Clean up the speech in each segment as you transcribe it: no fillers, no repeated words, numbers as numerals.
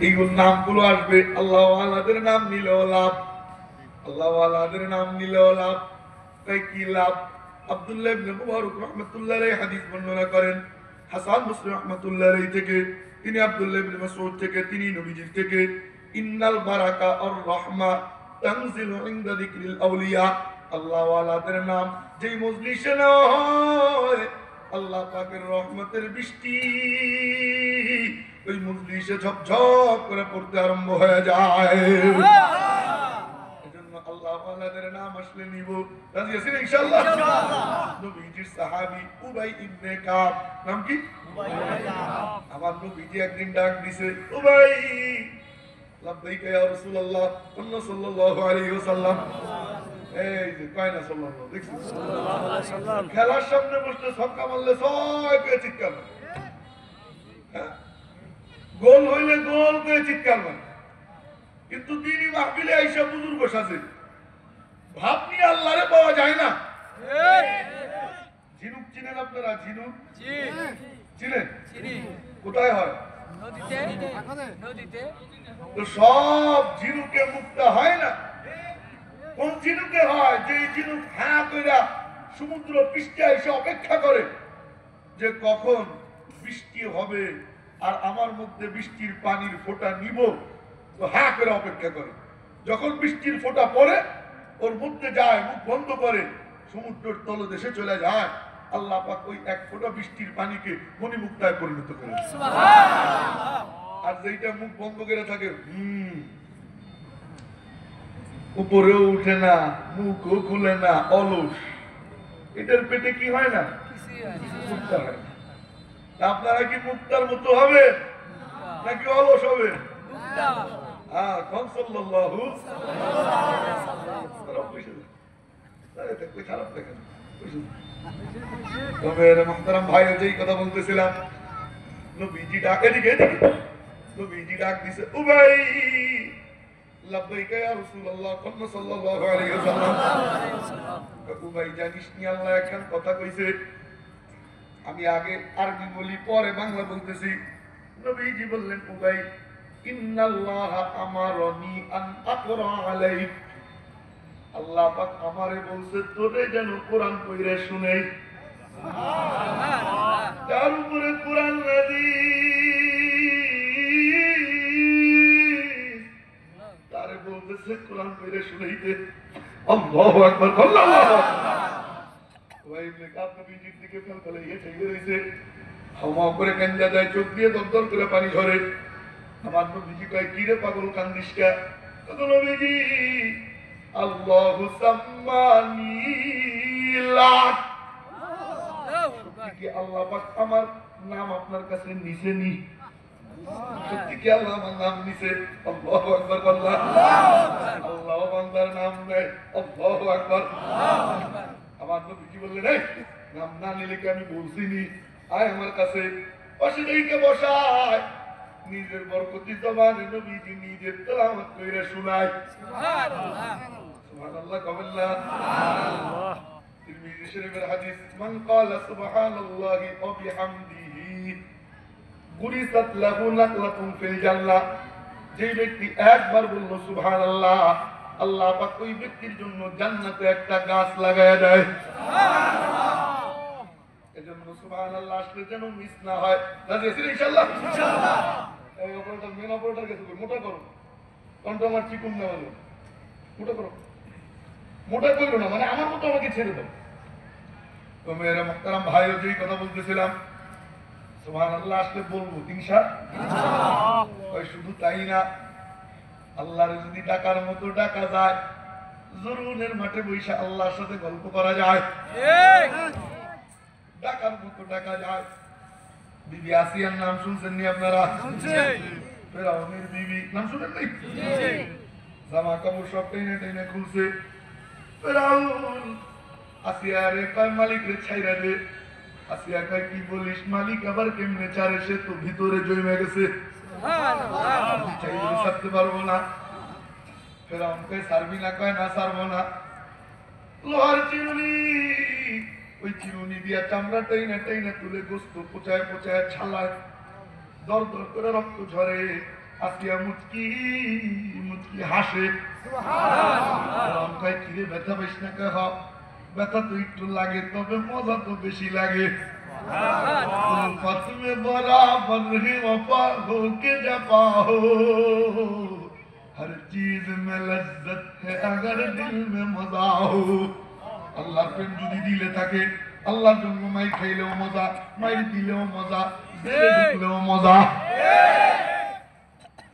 এইগুলো নামগুলো আসবে। আল্লাহ আল্লাহদের নাম নিলেও লাভ, আল্লাহ আল্লাহদের নাম নিলেও লাভ। তাই কি লাভ? আব্দুল্লাহ ইবনে মুবারক রাহমাতুল্লাহ আলাইহি হাদিস বর্ণনা করেন হাসান বসরি রাহমাতুল্লাহ আলাইহি থেকে, তিনি আব্দুল্লাহ ইবনে মাসউদ থেকে, তিনি নবীজির থেকে, ইন্নাল বারাকা আর রাহমা তানজিলু ইনদা যিকরিল আউলিয়া। আল্লাহ ওয়ালাদের নাম যেই মজলিসে নেওয়া হয়, আল্লাহ পাকের রহমতের বৃষ্টি ওই মজলিসে ঝপঝপ করে পড়তে আরম্ভ হয়ে যায়। এজন্য আল্লাহ ওয়ালাদের নাম আসলে নিব। রাজি আছেন ইনশাআল্লাহ? নবীজির সাহাবী উবাই ইবনে কাব, নাম কি? উবাই ইবনে কাব। আমার নবীজি একদিন ডাক দিছে, উবাই, লাব্বাইকা ইয়া রাসূলুল্লাহ সাল্লাল্লাহু আলাইহি ওয়াসাল্লাম। এই যে কয় না সাল্লাল্লাহু, দেখছেন সাল্লাল্লাহু আলাইহি ওয়াসাল্লাম খেলার সামনে বসে ছক্কা মারলে ছয় করে চিৎকার মারে, হ্যাঁ, গোল হইলে গোল করে চিৎকার মারে। কিন্তু তিনি মাহফিলে আইসা বুজুর্গ সাজে, ভাব নিয়ে আল্লাহরে পাওয়া যায় না। ঝিনুক চিনেন আপনারা? ঝিনুক চিনেন? কোথায় হয়? নদীতে। তো সব ঝিনুকে মুক্তা হয় না। কোন ঝিনুকে হয়? যে ঝিনুক হ্যাঁ কইরা সমুদ্র পৃষ্ঠে এসে অপেক্ষা করে যে কখন বৃষ্টি হবে আর আমার মধ্যে বৃষ্টির পানির ফোঁটা নিব, তো হ্যাঁ করে অপেক্ষা করে। যখন বৃষ্টির ফোঁটা পড়ে ওর মধ্যে যায়, মুখ বন্ধ করে, সমুদ্রের তলদেশে চলে যায়, আল্লাহ পাক ওই এক ফোঁটা বৃষ্টির পানিকে মণিমুক্তায় পরিণত করে। আর যেটা মুখ বন্ধ করে থাকে, উপরেও উঠে না, মুখও খুলে না, অলস, এটার পেটে কি হয় না? মুক্তা হয় না। আপনারা কি মুক্তার মতো হবে নাকি অলস হবে? হ্যাঁ, সাল্লাল্লাহু খারাপ দেখেন। তবে মোহতারাম ভাই, যেই কথা বলতেছিলাম, নবীজি ডাক, এদিকে এদিকে, নবীজি ডাক দিছে, উবাই, লাব্বাইকা ইয়া রাসূলুল্লাহ সাল্লাল্লাহু আলাইহি ওয়াসাল্লাম। উবাই, জানিস নি আল্লাহ একখান কথা কইছে, আমি আগে আরবি বলি পরে বাংলা বলতেছি। নবীজি বললেন, উবাই, ইন্নাল্লাহা আমারানি আন আকরা আলাইক, আল্লাহ পাক আমারে বলছে তোরে যেন কোরআন পড়ে শুনাই। সুবহানাল্লাহ। তার উপরে কোরআন নাযিল, তারে বলতেছে কোরআন পড়ে শুনাইতে। আল্লাহু আকবার, আল্লাহু আকবার। ওই মেকআপ নবীজির দিকে ফেলে গেছে, গেছে হাওয়া করে কান্দা যায়, চোখ দিয়ে দরদর করে পানি ঝরে। আমার নবীজি কয়, কি রে পাগল কান্দিস কে? নবীজি, আল্লাহু সাম্মানি লাক, সত্যি কি আল্লাহ পাক আমার নাম আপনার কাছে নিছে নি? সত্যি কি আল্লাহ আমার নাম নিছে? আল্লাহু আকবার, আল্লাহ আল্লাহ বান্দার নাম নেয়, আল্লাহু আকবার। আমার নবীজি বললেন, এই নাম না নিলে কি আমি বলছিনি, আয় আমার কাছে। পাশে দিকে বসায়, নিজের বরকতি জবানে নবীজি নিজের তেলাওয়াত কইরা শোনায়। সুবহানাল্লাহ, সুবহানাল্লাহ, কবিল্লাহ। সুবহানাল্লাহ। তিরমিজি শরীফের হাদিস, মান ক্বালা সুবহানাল্লাহি ওয়া বিহামদিহি গুরিসাত লাহু নাকলাতুন ফিল জান্নাহ, যে ব্যক্তি একবার বলল সুবহানাল্লাহ, আল্লাহ পাক ওই ব্যক্তির জন্য জান্নাতে একটা গাছ লাগায় দেয়। সুবহানাল্লাহ। এজন্য সুবহানাল্লাহ আসলে যেন মিস না হয়। রাজি আছেন ইনশাআল্লাহ? ইনশাআল্লাহ। এই অপারেটর, মেন অপারেটর কাছে মোটা করো, কণ্ঠ আমার চিকুন না হলো, মোটা করো। মোটা করলো না মানে আমার মতো আমাকে ছেড়ে দাও। তো মেয়েরা মুহতারাম ভাই, যেই কথা বলতেছিলাম, সুবহানাল্লাহ আসলে বলবো ইনশাআল্লাহ। শুধু তাই না, আল্লাহর যদি ডাকার মতো ডাকা যায়, জরুনের মাঠে বসে আল্লাহর সাথে গল্প করা যায়, ডাকার মতো ডাকা যায়। বিবি আসিয়ার নাম শুনছেন নি আপনারা? ফেরাউনের বিবি নাম শুনেন নাই? জামা কাপড় সব টেনে টেনে খুলছে। ফেরাউন আসিয়ারে কয়, মালিক রে ছাইরা দে। আসিয়া কয়, কি বলিস? মালিক আবার কেমনে ছাড়ে? সে তো ভিতরে জমে গেছে, চাইলে ছাড়তে পারবো না। ফেরাউন কয়, ছাড়বি না? কয়, না ছাড়বো না। লোহার চিরুনি, ওই চিরুনি দিয়া চামড়া টাইনা টাইনা তুলে গোস্ত পোচায় পোচায় ছালায়, দর দর করে রক্ত ঝরে। আসিয়া মুচকি মুচকি হাসে। কয় কিরে ব্যথা পাইস না? কয় হ, ব্যথা তো একটু লাগে, তবে মজা তো বেশি লাগে। তুমি बराबर ही वफा हो के जपा हो, हर चीज में लज्जत है अगर दिल में मजा हो। আল্লাহর প্রেম যদি দিলে থাকে, আল্লাহর জন্য মাই খাইলেও মজা, মাই দিলেও মজা, জেলে ঢুকলেও মজা।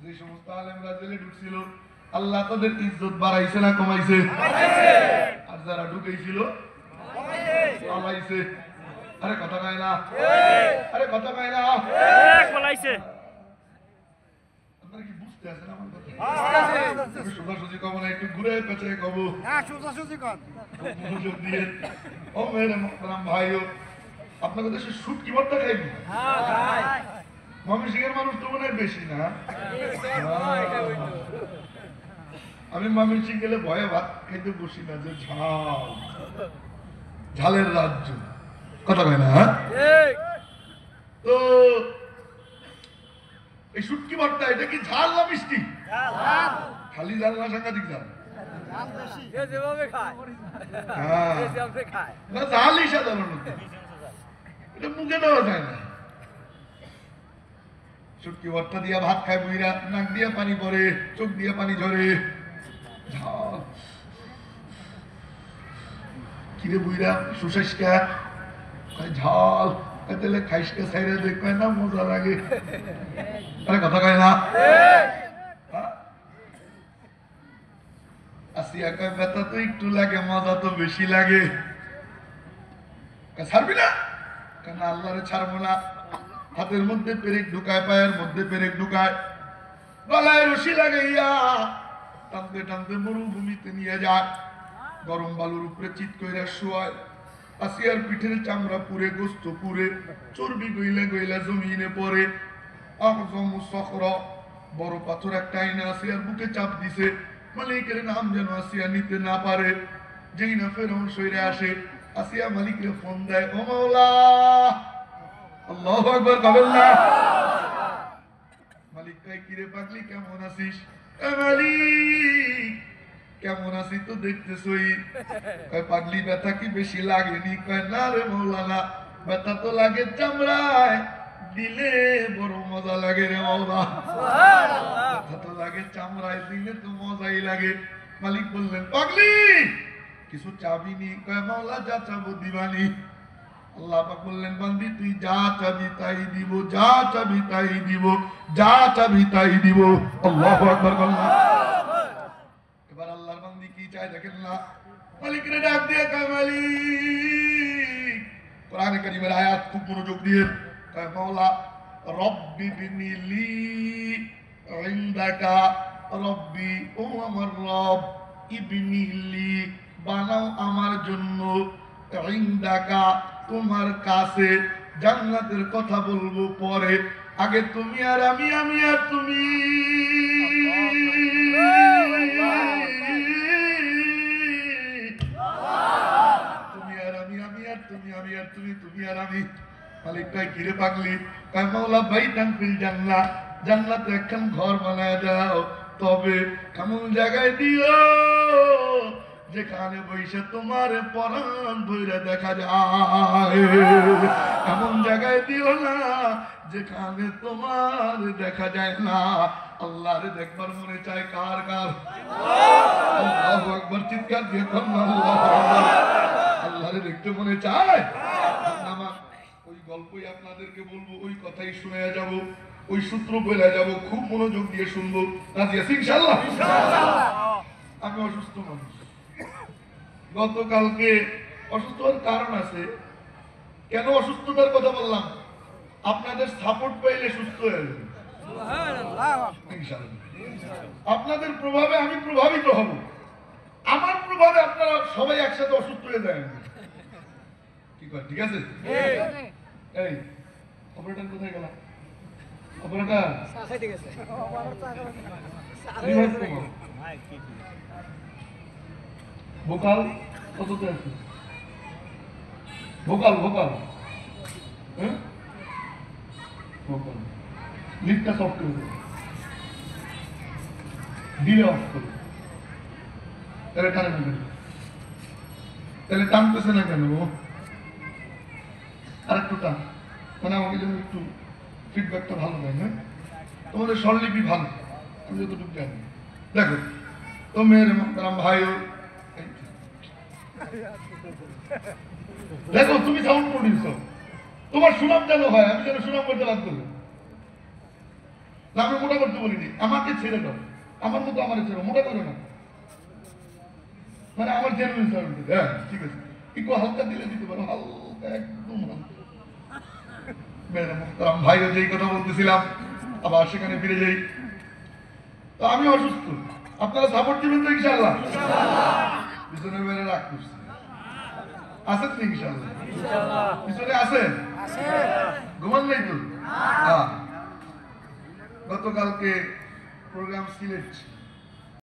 যে সমস্ত আলেমরা জেলে ঢুকছিল, আল্লাহ তাদের ইজ্জত বাড়াইছে না কমাইছে? আর যারা ঢুকেছিল কমাইছে। আরে কথা কয় না, আরে কথা কয় না, বলাইছে। আপনারা কি বুঝতে আছেন আমার কথা? আমি সোজাসুজি কব না, একটু ঘুরে পেঁচে কব। মনোযোগ দিয়ে। ও মেরে মোহতারাম ভাইও, আপনাদের দেশে শুটকি ভর্তা খাইবি? ময়মনসিংহের মানুষ তো মনে হয় বেশি না? আমি ময়মনসিংহ গেলে ভয়ে ভাত খেতে বসি না, যে ঝাল, ঝালের রাজ্য। কথা কয় না? তো এই শুটকি ভর্তা এটা কি ঝাল না মিষ্টি? খালি ঝাল না সাংঘাতিক ঝাল? না, ঝালই সাধারণত, এটা মুখে দেওয়া যায় না। শুটকি ভর্তা দিয়া ভাত খায় বুইরা, নাক দিয়া পানি পড়ে, চোখ দিয়া পানি ঝরে। ঝাল কিরে বুইরা সুশাসকা? ঝাল তেলে খাইসকে সাইরে দেখবে না, মজা লাগে। আরে কথা কয় না? আসিয়া কয় ব্যথা তো একটু লাগে, মজা তো বেশি লাগে। ছাড়বি না? কেন আল্লাহরে ছাড়বো না। হাতের মধ্যে পেরেক ঢুকায়, পায়ের মধ্যে পেরেক ঢুকায়, গলায় রশি লাগাইয়া টানতে টানতে মরুভূমিতে নিয়ে যায়। গরম বালুর উপরে চিৎ কইরা শোয়ায়। আসিয়ার পিঠের চামড়া পুরে, গোস্ত পুরে, চর্বি গইলা গইলা জমিনে পড়ে। বড় পাথর একটা আইনা আসিয়ার বুকে চাপ দিছে। মালিকের নাম যেন আসিয়া নিতে না পারে। যেই না ফেরাউন সইরে আসে, আসিয়া মালিকরে ফোন দেয়, ও মাওলা। আল্লাহু আকবার কবেন না? মালিক কয় কিরে পাগলি কেমন আছিস? মালিক কেমন আছি তো দেখতেছই। কয় পাগলি ব্যথা কি বেশি লাগেনি? কয় না রে মৌলানা, ব্যথা তো লাগে চামড়ায়, দিলে বড় মজা লাগে রে মাওলা। ব্যথা তো লাগে চামড়ায়, দিলে তো মজাই লাগে। মালিক বললেন পাগলি কিছু চাবি নি? কয় মাওলা যা চাবো দিবানি। আল্লাহ পাক বললেন বান্দি তুই যা চাবি তাই দিব, যা চাবি তাই দিব, যা চাবি তাই দিব। আল্লাহু আকবার বলনা। এবার আল্লাহর বান্দি কি চায় দেখেন না। মালিক রে ডাক দিয়ে কয় মালিক, কোরআনে কারীমের আয়াত খুব মনোযোগ দিয়ে। কয় মাওলা রব্বি বিনিলি ইনদাকা, রব্বি ও আমার রব, ইবনিলি বানাও আমার জন্য, ইনদাকা তোমার কাছে। জান্নাতের কথা বলবো পরে, আগে তুমি আর আমি, আমি আর তুমি। তুমি আর আমি, আমি আর তুমি, আমি আর তুমি, তুমি আর আমি। মালিক কয় কিরে পাগলি? কয় মাওলা বাইতান ফিল জান্নাহ, জান্নাতে একখান ঘর বানায় দাও, তবে কেমন জায়গায় দিও যেখানে বসে তোমার পরাণ ভইরা দেখা যায়। এমন জায়গায় দিও না যেখানে তোমার দেখা যায় না। আল্লাহরে দেখবার মনে চায় কার কার? আল্লাহু আকবার চিৎকার দিয়ে আল্লাহু আকবার। আল্লাহরে দেখতে মনে চায়। আমার ওই গল্পই আপনাদেরকে বলবো, ওই কথাই শুনে যাব, ওই সূত্র বলে যাব, খুব মনোযোগ দিয়ে শুনবো। রাজি আছি ইনশাআল্লাহ? আমি অসুস্থ মানুষ, গতকালকে অসুস্থ হওয়ার কারণ আছে। কেন অসুস্থতার কথা বললাম? আপনাদের সাপোর্ট পাইলে সুস্থ হয়ে যাবে ইনশাআল্লাহ। আপনাদের প্রভাবে আমি প্রভাবিত হব, আমার প্রভাবে আপনারা সবাই একসাথে অসুস্থ হয়ে যায়। ঠিক আছে? এই অপারেটর কোথায় গেল? অপারেটর ভোকাল কততে আছে? ভোকাল ভোকাল হ্যাঁ ভোকাল লিখটা সফট করে দেবে। দিলে অফ করো। তাহলে টানে না কেন? তাহলে টানতেছে না কেন? আর একটু টান, মানে আমাকে যেন একটু ফিডব্যাকটা ভালো দেয়। হ্যাঁ, তোমাদের স্বরলিপি ভালো, আমি যতটুকু জানি। দেখো তো মেয়ের মোহতারাম ভাইও, দেখো তুমি সাউন্ড প্রডিউসার, তোমার সুনাম যেন হয়, আমি যেন সুনাম করতে বাধ্য হই। আমি মোটা করতে বলিনি, আমাকে ছেড়ে দাও, আমার মতো আমার ছেড়ে, মোটা করো না, মানে আমার জেনুইন সাউন্ড। হ্যাঁ ঠিক আছে, একটু হালকা দিলে দিতে পারো, হালকা একদম হালকা। মেয়েরা মোহতারাম ভাইও যেই কথা বলতেছিলাম, আবার সেখানে ফিরে যাই। তো আমি অসুস্থ, আপনারা সাপোর্ট দিবেন তো ইনশাআল্লাহ? পিছনে মেয়েরা রাগ করছে, আছেন তো ইনশাআল্লাহ? পিছনে আছেন? ঘুমান নাই তো? গতকালকে প্রোগ্রাম সিলেট